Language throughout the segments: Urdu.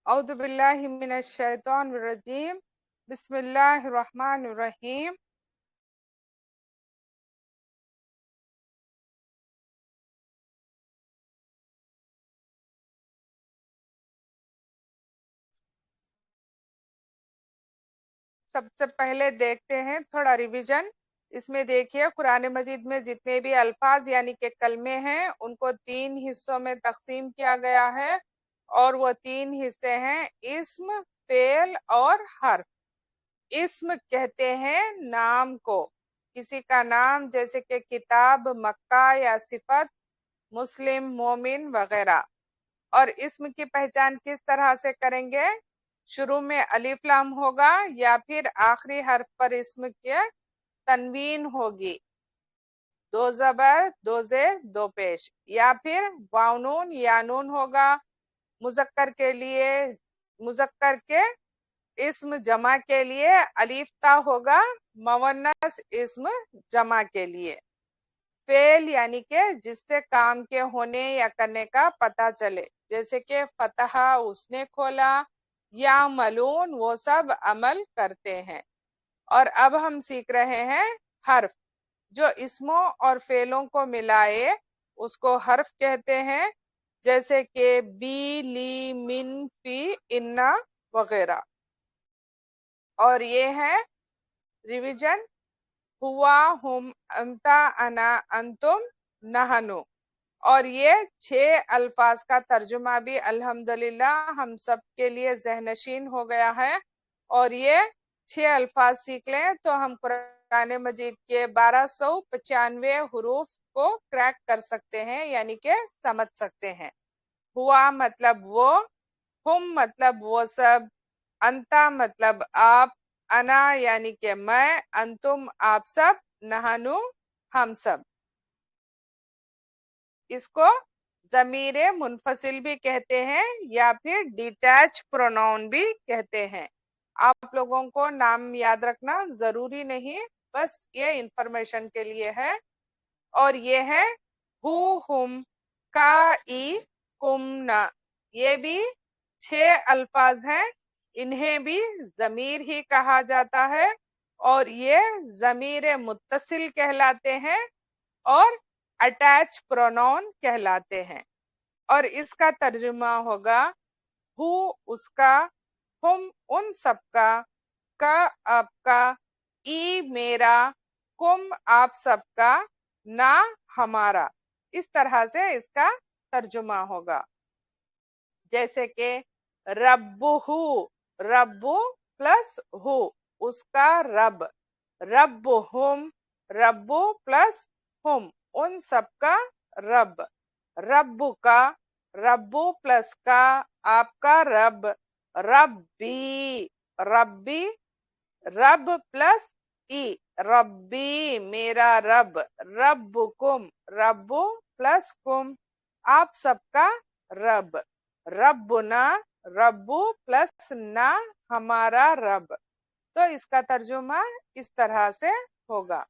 اعوذ باللہ من الشیطان الرجیم بسم اللہ الرحمن الرحیم. سب سے پہلے دیکھتے ہیں تھوڑا ریویژن. اس میں دیکھیے قرآن مجید میں جتنے بھی الفاظ یعنی کہ کلمے ہیں ان کو 3 حصوں میں تقسیم کیا گیا ہے، اور وہ 3 حصے ہیں اسم، فعل اور حرف. اسم کہتے ہیں نام کو، کسی کا نام جیسے کہ کتاب، مکہ یا صفت، مسلم، مومن وغیرہ. اور اسم کی پہچان کس طرح سے کریں گے؟ شروع میں الف لام ہوگا یا پھر آخری حرف پر اسم کے تنوین ہوگی، 2 زبر 2 زیر 2 پیش، یا پھر واو نون یا نون ہوگا. مذکر کے لیے، مذکر کے اسم جمع کے لیے الف تا ہوگا، مونث اسم جمع کے لیے. فعل یعنی کہ جس سے کام کے ہونے یا کرنے کا پتہ چلے، جیسے کہ فتح اس نے کھولا، یا ملون وہ سب عمل کرتے ہیں. اور اب ہم سیکھ رہے ہیں حرف، جو اسموں اور فعلوں کو ملائے اس کو حرف کہتے ہیں، جیسے کہ بی، لی، من، فی، انا وغیرہ. اور یہ ہے ریویژن: ہوا، ہم، انتا، انا، انتم، نحنو. اور یہ 6 الفاظ کا ترجمہ بھی الحمدللہ ہم سب کے لیے ذہن نشین ہو گیا ہے. اور یہ 6 الفاظ سیکھ لیں تو ہم قرآن مجید کے 1295 حروف کو کریک کر سکتے ہیں، یعنی کہ سمجھ سکتے ہیں. ہوا مطلب وہ، ہم مطلب وہ سب، انتا مطلب آپ، انا یعنی کہ میں، انتم آپ سب، نحنو ہم سب. اس کو ضمیر منفصل بھی کہتے ہیں یا پھر ڈیٹیچ پروناؤن بھی کہتے ہیں. آپ لوگوں کو نام یاد رکھنا ضروری نہیں، بس یہ انفارمیشن کے لیے ہے. اور یہ ہے ہو، ہم، کا، ای، کم، نا. یہ بھی 6 الفاظ ہیں، انہیں بھی ضمیر ہی کہا جاتا ہے، اور یہ ضمیر متصل کہلاتے ہیں اور اٹیچ پروناؤن کہلاتے ہیں. اور اس کا ترجمہ ہوگا ہو اس کا، ہم ان سب کا آپ کا، ای میرا، کم آپ سب کا، نا ہمارا. اس طرح سے اس کا ترجمہ ہوگا. جیسے کہ رب ہو، رب پلس ہو اس کا رب، رب ہم، رب پلس ہم ان سب کا رب، رب کا، رب پلس کا آپ کا رب، ربی، ربی، رب پلس ای، ربی میرا رب، ربکم، رب پلس کم آپ سب کا رب، ربنا، رب پلس نا ہمارا رب. تو اس کا ترجمہ اس طرح سے ہوگا.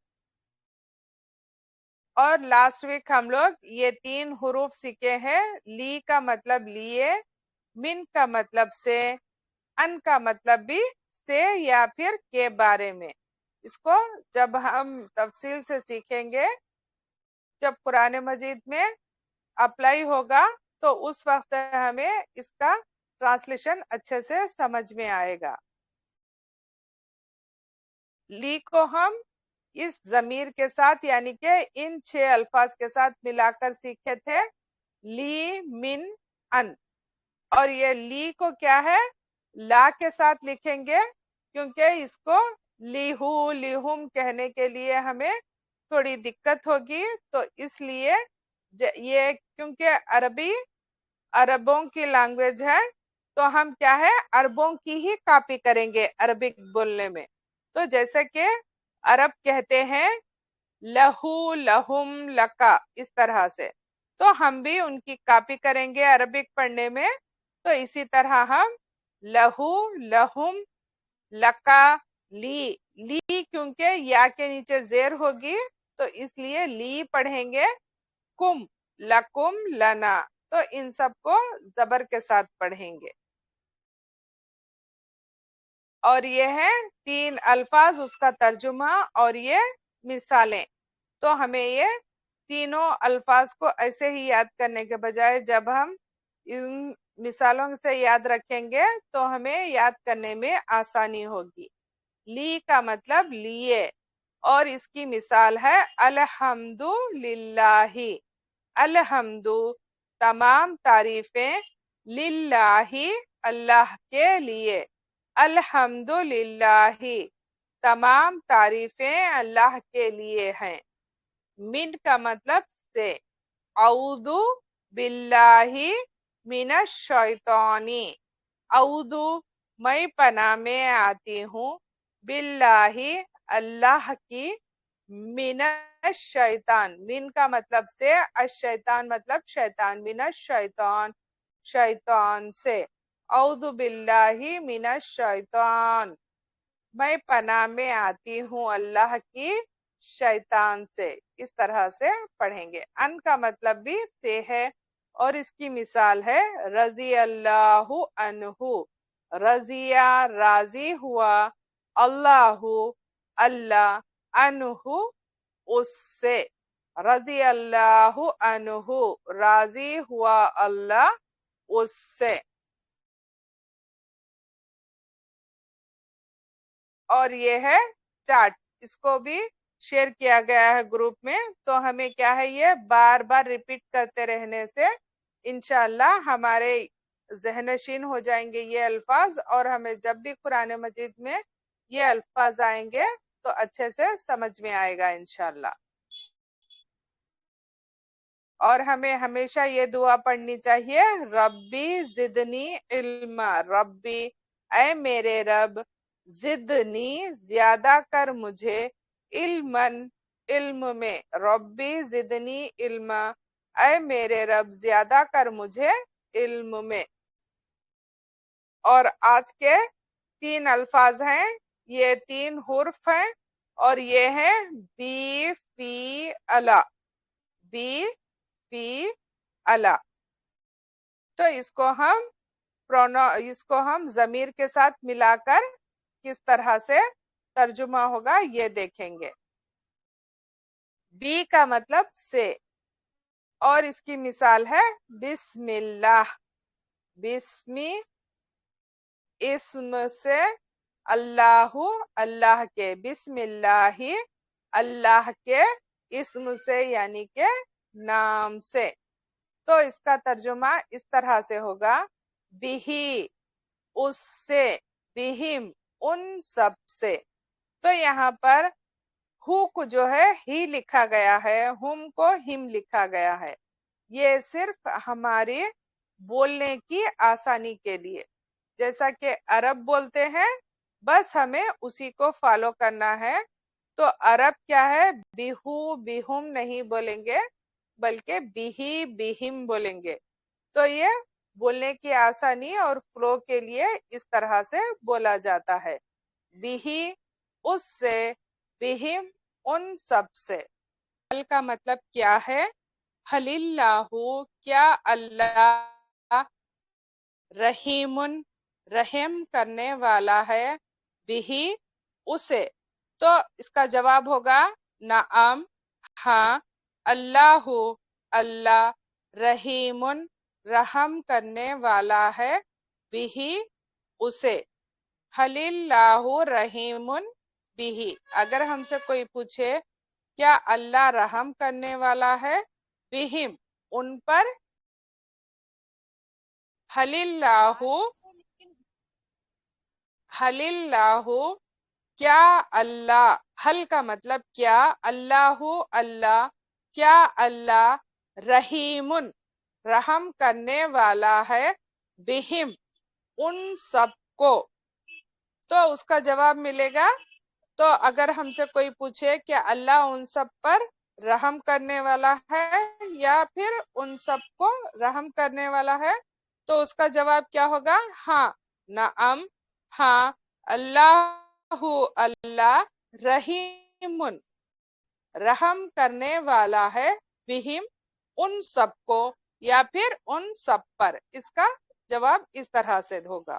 اور لاسٹ ویک ہم لوگ یہ 3 حروف سیکھے ہیں. لی کا مطلب لیے، من کا مطلب سے، ان کا مطلب بھی سے یا پھر کے بارے میں. اس کو جب ہم تفصیل سے سیکھیں گے، جب قرآن مجید میں اپلائی ہوگا تو اس وقت ہمیں اس کا ٹرانسلیشن اچھے سے سمجھ میں آئے گا. لی کو ہم اس ضمیر کے ساتھ یعنی کہ ان 6 الفاظ کے ساتھ ملا کر سیکھے تھے، لی، من، ان. اور یہ لی کو کیا ہے، لا کے ساتھ لکھیں گے، کیونکہ اس کو لیہو، لیہم کہنے کے لیے ہمیں تھوڑی دقت ہوگی. تو اس لیے یہ کیونکہ عربی عربوں کی لینگویج ہے تو ہم کیا ہے عربوں کی ہی کاپی کریں گے عربک بولنے میں. تو جیسے کہ عرب کہتے ہیں لہو، لہم، لکا، اس طرح سے، تو ہم بھی ان کی کاپی کریں گے عربک پڑھنے میں. تو اسی طرح ہم لہو، لہم، لکا، لی، لی کیونکہ یا کے نیچے زیر ہوگی تو اس لیے لی پڑھیں گے. کم، لکم، لنا، تو ان سب کو زبر کے ساتھ پڑھیں گے. اور یہ ہے 3 الفاظ، اس کا ترجمہ اور یہ مثالیں. تو ہمیں یہ تینوں الفاظ کو ایسے ہی یاد کرنے کے بجائے جب ہم ان مثالوں سے یاد رکھیں گے تو ہمیں یاد کرنے میں آسانی ہوگی. لی کا مطلب لیے، اور اس کی مثال ہے الحمد للہ. الحمد تمام تعریفیں، للہ اللہ کے لیے. الحمد للہ تمام تعریفیں اللہ کے لیے ہیں. من کا مطلب سے، اعوذ باللہ من الشیطان. اعوذ میں پناہ میں آتی ہوں، باللہ اللہ کی، من الشیطان من کا مطلب سے، الشیطان مطلب شیطان، من الشیطان شیطان سے. اعوذ باللہ من الشیطان میں پناہ میں آتی ہوں اللہ کی شیطان سے. اس طرح سے پڑھیں گے. ان کا مطلب بھی سے ہے، اور اس کی مثال ہے رضی اللہ عنہ. رضیہ راضی ہوا، اللہ اللہ، عنہ اس سے. رضی اللہ عنہ راضی ہوا اللہ اس سے. اور یہ ہے چارٹ، اس کو بھی شیئر کیا گیا ہے گروپ میں. تو ہمیں کیا ہے، یہ بار بار ریپیٹ کرتے رہنے سے انشاءاللہ ہمارے ذہن نشین ہو جائیں گے یہ الفاظ، اور ہمیں جب بھی قرآن مجید میں یہ الفاظ آئیں گے تو اچھے سے سمجھ میں آئے گا انشاءاللہ. اور ہمیں ہمیشہ یہ دعا پڑھنی چاہیے، ربی زدنی علما. ربی اے میرے رب، زدنی زیادہ کر مجھے، علمن علم میں. ربی زدنی علما، اے میرے رب زیادہ کر مجھے علم میں. اور آج کے 3 الفاظ ہیں، یہ 3 حرف ہیں، اور یہ ہے بی فی الا. بی فی الا. تو اس کو ہم ضمیر کے ساتھ ملا کر کس طرح سے ترجمہ ہوگا یہ دیکھیں گے. بی کا مطلب سے، اور اس کی مثال ہے بسم اللہ. بسمی اسم سے، اللہ اللہ کے، بسم اللہ اللہ کے اسم سے یعنی کہ نام سے. تو اس کا ترجمہ اس طرح سے ہوگا، بہی اس سے، بہم ان سب سے. تو یہاں پر ہو کو جو ہے ہی لکھا گیا ہے، ہم کو ہم لکھا گیا ہے. یہ صرف ہماری بولنے کی آسانی کے لیے، جیسا کہ عرب بولتے ہیں بس ہمیں اسی کو فالو کرنا ہے. تو عرب کیا ہے، بیہو بیہم نہیں بولیں گے بلکہ بیہی بیہم بولیں گے. تو یہ بولنے کی آسانی اور فلو کے لیے اس طرح سے بولا جاتا ہے، بیہی اس سے، بہم ان سب سے. حل کا مطلب کیا ہے، حل اللہ کیا اللہ، رحیم رحم کرنے والا ہے، بہی اسے. تو اس کا جواب ہوگا نعم ہاں، اللہ اللہ، رحیم رحم کرنے والا ہے، بہی اسے. حل اللہ رحیم بہی. اگر ہم سے کوئی پوچھے کیا اللہ رحم کرنے والا ہے، بہم ان پر، حل اللہ حل اللہ کیا اللہ. حل کا مطلب کیا، اللہ اللہ، کیا اللہ رحیم رحم کرنے والا ہے، بہم ان سب کو. تو اس کا جواب ملے گا. تو اگر ہم سے کوئی پوچھے کہ اللہ ان سب پر رحم کرنے والا ہے یا پھر ان سب کو رحم کرنے والا ہے، تو اس کا جواب کیا ہوگا، ہاں نعم ہاں، اللہ اللہ رحیم رحم کرنے والا ہے، بہم ان سب کو یا پھر ان سب پر. اس کا جواب اس طرح سے ہوگا.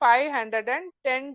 510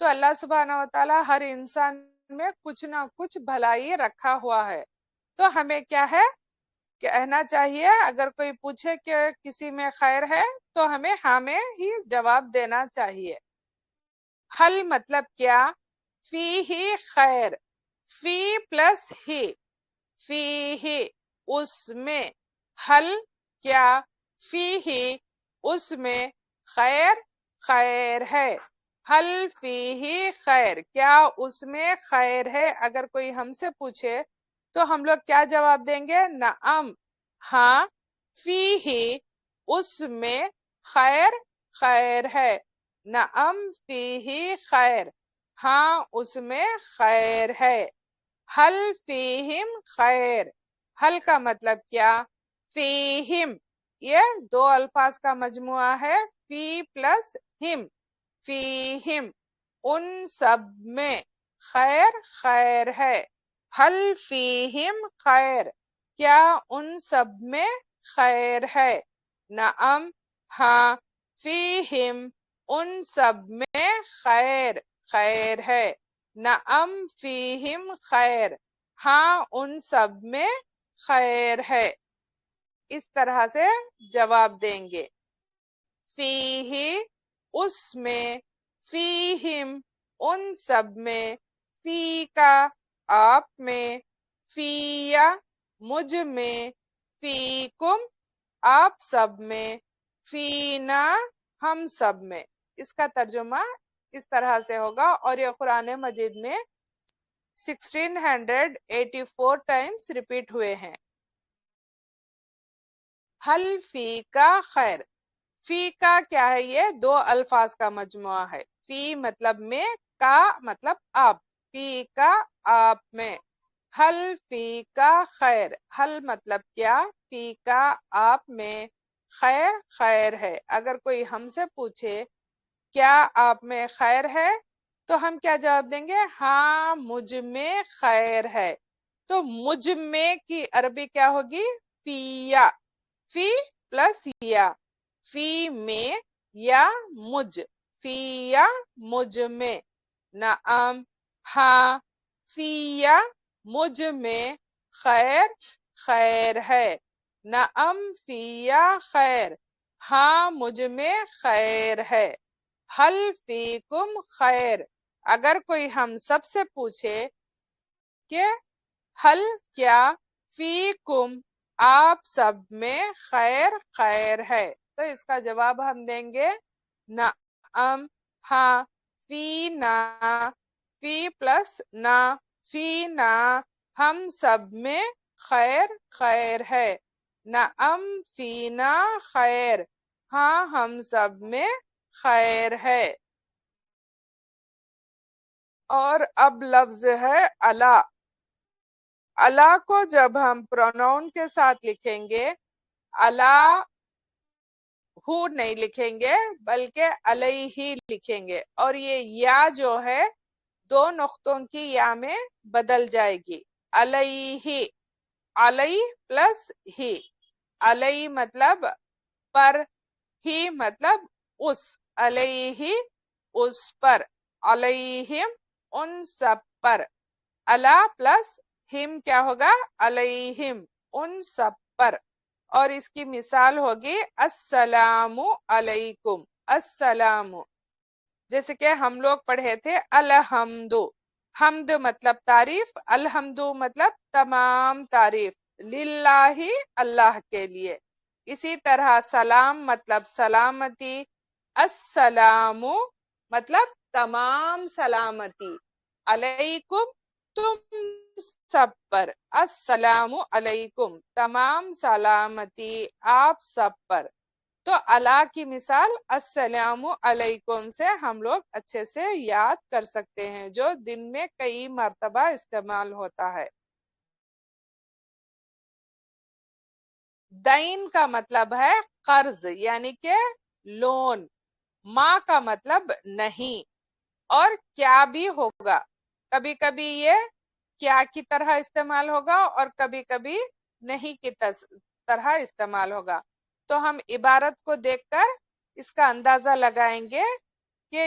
تو اللہ سبحانہ و تعالیٰ ہر انسان میں کچھ نہ کچھ بھلائی رکھا ہوا ہے. تو ہمیں کیا ہے کہنا چاہیے، اگر کوئی پوچھے کہ کسی میں خیر ہے تو ہمیں ہاں میں ہی جواب دینا چاہیے. حل مطلب کیا؟ فی ہی خیر، فی پلس ہی، فی ہی اس میں، حل کیا، فی ہی اس میں، خیر خیر ہے. حل فی ہی خیر، کیا اس میں خیر ہے؟ اگر کوئی ہم سے پوچھے تو ہم لوگ کیا جواب دیں گے؟ نعم، ہاں، فی ہی اس میں خیر خیر ہے. نعم فی ہی خیر، ہاں اس میں خیر ہے. حل فیہم خیر، حل کا مطلب کیا؟ فیہم یہ دو الفاظ کا مجموعہ ہے، فی پلس ہم، فیہم ان سب میں خیر خیر ہے. حل فیہم خیر، کیا ان سب میں خیر ہے؟ نعم، ہاں، فیہم ان سب میں خیر خیر ہے. نعم فیہم خیر، ہاں ان سب میں خیر ہے. اس طرح سے جواب دیں گے. فیہ اس میں، فیہم ان سب میں، فی کا آپ میں، فیا مجھ میں، فیکم آپ سب میں، فینا ہم سب میں. اس کا ترجمہ اس طرح سے ہوگا، اور یہ قرآن مجید میں 1684 ٹائمز ریپیٹ ہوئے ہیں. حل فی کا خیر، فی کا کیا ہے؟ یہ دو الفاظ کا مجموعہ ہے. فی مطلب میں، کا مطلب آپ، فی کا آپ میں. حل فی کا خیر، حل مطلب کیا؟ فی کا آپ میں خیر خیر ہے. اگر کوئی ہم سے پوچھے کیا آپ میں خیر ہے تو ہم کیا جواب دیں گے؟ ہاں مجھ میں خیر ہے. تو مجھ میں کی عربی کیا ہوگی؟ فیا، فی پلس یا، فی میں یا مجھ، فی یا مجھ میں. نعم، ہاں، فی یا مجھ میں خیر خیر ہے. نعم فی یا خیر، ہاں مجھ میں خیر ہے. حل فیکم خیر، اگر کوئی ہم سب سے پوچھے کہ حل کیا فیکم آپ سب میں خیر خیر ہے، تو اس کا جواب ہم دیں گے نعم، ہاں، فینا، فی پلس نا، فینا ہم سب میں خیر خیر ہے. نعم فینا خیر، ہاں ہم سب میں خیر ہے. اور اب لفظ ہے الا. الا کو جب ہم پروناؤن کے ساتھ لکھیں گے، الا ہو نہیں لکھیں گے بلکہ علیہ لکھیں گے، اور یہ یا جو ہے دو نقطوں کی یا میں بدل جائے گی. علیہ، علیہ پلس ہی، علیہ مطلب پر، ہی مطلب اس، علیہ اس پر، علیہم ان سب پر. الا پلس ہم کیا ہوگا؟ علیہم ان سب پر. اور اس کی مثال ہوگی السلام علیکم. السلام، جیسے کہ ہم لوگ پڑھے تھے الحمد، حمد مطلب تعریف، الحمد مطلب تمام تعریف، للہ اللہ کے لیے. اسی طرح سلام مطلب سلامتی، السلام مطلب تمام سلامتی، علیکم تم سب پر، السلام علیکم تمام سلامتی آپ سب پر. تو اللہ کی مثال السلام علیکم سے ہم لوگ اچھے سے یاد کر سکتے ہیں، جو دن میں کئی مرتبہ استعمال ہوتا ہے. دین کا مطلب ہے قرض یعنی کہ لون. ماں کا مطلب نہیں، اور کیا بھی ہوگا. کبھی کبھی یہ کیا کی طرح استعمال ہوگا اور کبھی کبھی نہیں کی طرح استعمال ہوگا. تو ہم عبارت کو دیکھ کر اس کا اندازہ لگائیں گے کہ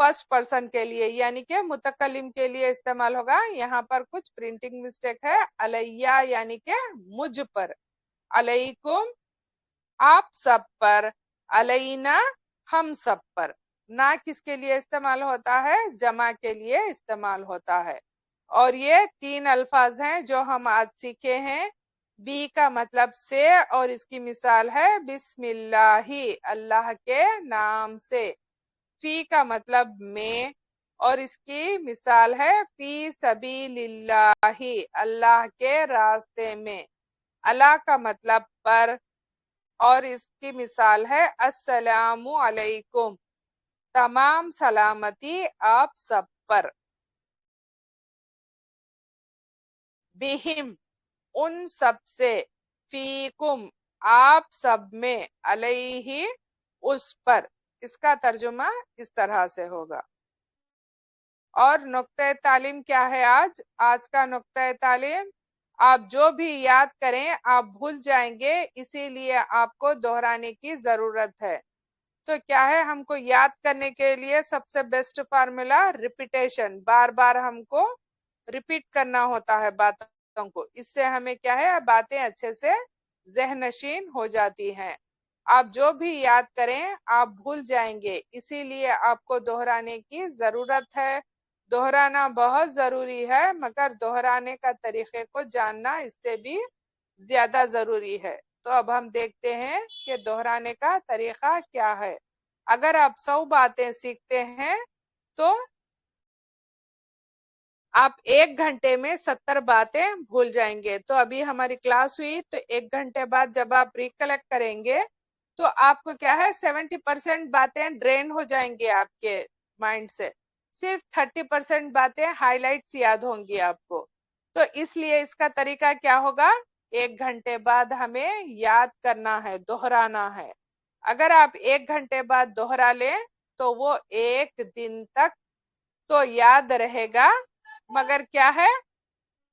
فرسٹ پرسن کے لیے یعنی کہ متکلم کے لیے استعمال ہوگا. یہاں پر کچھ پرنٹنگ مسٹیک ہے. علیہ یعنی کہ مجھ پر، علیکم آپ سب پر، علینا ہم سب پر. نا کس کے لیے استعمال ہوتا ہے؟ جمع کے لیے استعمال ہوتا ہے. اور یہ 3 الفاظ ہیں جو ہم آج سیکھے ہیں. بی کا مطلب سے، اور اس کی مثال ہے بسم اللہ، اللہ کے نام سے. فی کا مطلب میں، اور اس کی مثال ہے فی سبیل اللہ، اللہ کے راستے میں. اللہ کا مطلب پر، اور اس کی مثال ہے السلام علیکم، تمام سلامتی آپ سب پر. بہم ان سب سے، فیکم آپ سب میں، علیہ اس پر. اس کا ترجمہ اس طرح سے ہوگا. اور نقطۂ تعلیم کیا ہے آج کا نقطۂ تعلیم؟ آپ جو بھی یاد کریں آپ بھول جائیں گے، اسی لیے آپ کو دہرانے کی ضرورت ہے. تو کیا ہے، ہم کو یاد کرنے کے لیے سب سے بیسٹ فارمولا ریپیٹیشن. بار بار ہم کو ریپیٹ کرنا ہوتا ہے باتوں کو. اس سے ہمیں کیا ہے، باتیں اچھے سے ذہن نشین ہو جاتی ہیں. آپ جو بھی یاد کریں آپ بھول جائیں گے، اسی لیے آپ کو دہرانے کی ضرورت ہے. دہرانا بہت ضروری ہے، مگر دہرانے کا طریقے کو جاننا اس سے بھی زیادہ ضروری ہے. تو اب ہم دیکھتے ہیں کہ دہرانے کا طریقہ کیا ہے. اگر آپ 100 باتیں سیکھتے ہیں تو آپ 1 گھنٹے میں 70 باتیں بھول جائیں گے. تو ابھی ہماری کلاس ہوئی تو 1 گھنٹے بعد جب آپ ریکلیکٹ کریں گے تو آپ کو کیا ہے 70% باتیں ڈرین ہو جائیں گے آپ کے مائنڈ سے. صرف 30% باتیں ہائی لائٹس یاد ہوں گی آپ کو. تو اس لیے اس کا طریقہ کیا ہوگا، 1 گھنٹے بعد ہمیں یاد کرنا ہے، دہرانا ہے. اگر آپ 1 گھنٹے بعد دہرا لیں تو وہ 1 دن تک تو یاد رہے گا، مگر کیا ہے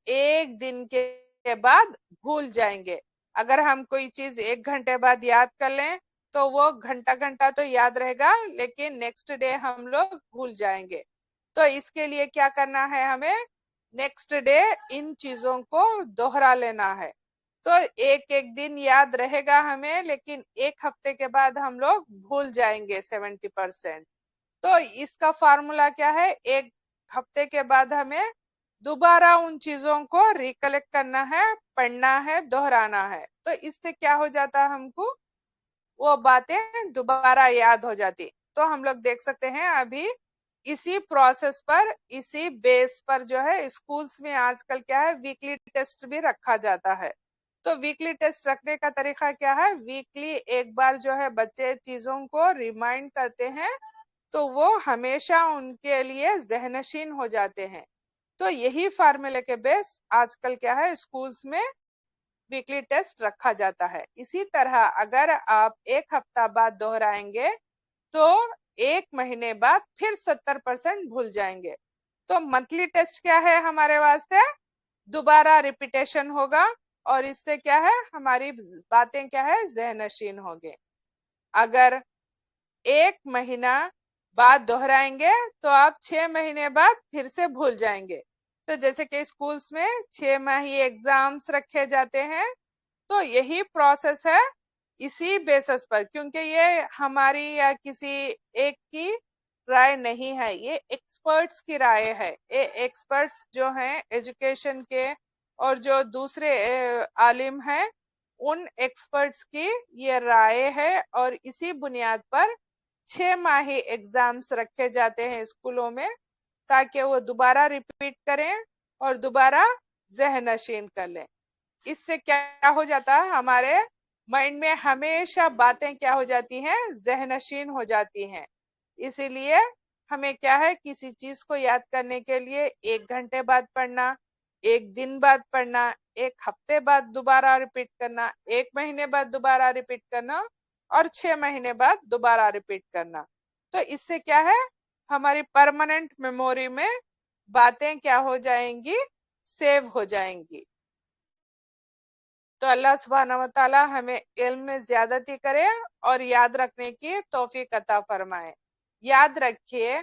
1 دن کے بعد بھول جائیں گے. اگر ہم کوئی چیز 1 گھنٹے بعد یاد کر لیں تو وہ گھنٹہ گھنٹہ تو یاد رہے گا، لیکن نیکسٹ ڈے ہم لوگ بھول جائیں گے. تو اس کے لیے کیا کرنا ہے، ہمیں نیکسٹ ڈے ان چیزوں کو دوہرا لینا ہے. تو 1 دن یاد رہے گا ہمیں، لیکن 1 ہفتے کے بعد ہم لوگ بھول جائیں گے 70%. تو اس کا فارمولا کیا ہے، 1 ہفتے کے بعد ہمیں دوبارہ ان چیزوں کو ریکلیکٹ کرنا ہے، پڑھنا ہے، دہرانا ہے. تو اس سے کیا ہو جاتا ہم کو، وہ باتیں دوبارہ یاد ہو جاتی. تو ہم لوگ دیکھ سکتے ہیں ابھی اسی پروسیس پر، اسی بیس پر جو ہے اسکولز میں آج کل کیا ہے ویکلی ٹیسٹ بھی رکھا جاتا ہے. تو ویکلی ٹیسٹ رکھنے کا طریقہ کیا ہے، ویکلی ایک بار جو ہے بچے چیزوں کو ریمائنڈ کرتے ہیں تو وہ ہمیشہ ان کے لیے ذہن نشین ہو جاتے ہیں. تو یہی فارمولے کے بیس آج کل کیا ہے اسکولز میں ویکلی ٹیسٹ رکھا جاتا ہے. اسی طرح اگر آپ 1 ہفتہ بعد دہرائیں گے تو 1 مہینے بعد پھر 70% بھول جائیں گے. تو منتھلی ٹیسٹ کیا ہے ہمارے واسطے، دوبارہ ریپیٹیشن ہوگا، اور اس سے کیا ہے ہماری باتیں کیا ہے ذہن نشین ہوگی. اگر 1 مہینہ بعد دہرائیں گے تو آپ 6 مہینے بعد پھر سے بھول جائیں گے. تو جیسے کہ اسکولز میں 6 ماہی ایگزامز رکھے جاتے ہیں، تو یہی پروسیس ہے اسی بیسس پر. کیونکہ یہ ہماری یا کسی ایک کی رائے نہیں ہے، یہ ایکسپرٹس کی رائے ہے. ایکسپرٹس جو ہیں ایجوکیشن کے اور جو دوسرے عالم ہیں، ان ایکسپرٹس کی یہ رائے ہے، اور اسی بنیاد پر 6 ماہی ایگزامز رکھے جاتے ہیں اسکولوں میں، تاکہ وہ دوبارہ ریپیٹ کریں اور دوبارہ ذہن نشین کر لیں. اس سے کیا ہو جاتا ہے، ہمارے مائنڈ میں ہمیشہ باتیں کیا ہو جاتی ہیں، ذہن نشین ہو جاتی ہیں. اسی لیے ہمیں کیا ہے کسی چیز کو یاد کرنے کے لیے 1 گھنٹے بعد پڑھنا، 1 دن بعد پڑھنا، 1 ہفتے بعد دوبارہ ریپیٹ کرنا، 1 مہینے بعد دوبارہ ریپیٹ کرنا، اور 6 مہینے بعد دوبارہ ریپیٹ کرنا. تو اس سے کیا ہے ہماری پرماننٹ میموری میں باتیں کیا ہو جائیں گی، سیو ہو جائیں گی. تو اللہ سبحانہ و تعالی ہمیں علم میں زیادتی کرے اور یاد رکھنے کی توفیق عطا فرمائے. یاد رکھیے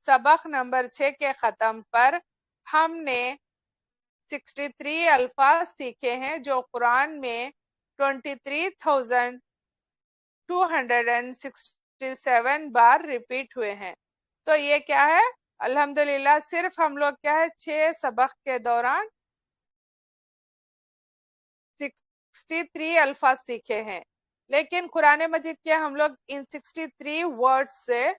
سبق نمبر 6 کے ختم پر ہم نے 63 الفاظ سیکھے ہیں جو قرآن میں 23,267 بار ریپیٹ ہوئے ہیں. تو یہ کیا ہے؟ الحمدللہ صرف ہم لوگ کیا ہے 6 سبق کے دوران 63 الفاظ سیکھے ہیں، لیکن قرآن مجید کے ہم لوگ ان 63 ورڈز سے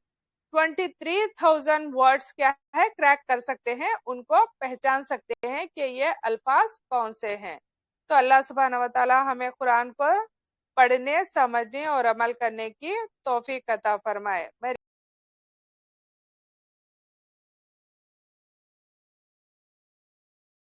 23,000 ورڈز کیا ہے کریک کر سکتے ہیں، ان کو پہچان سکتے ہیں کہ یہ الفاظ کون سے ہیں. تو اللہ سبحانہ و تعالی ہمیں قرآن کو پڑھنے، سمجھنے اور عمل کرنے کی توفیق عطا فرمائے.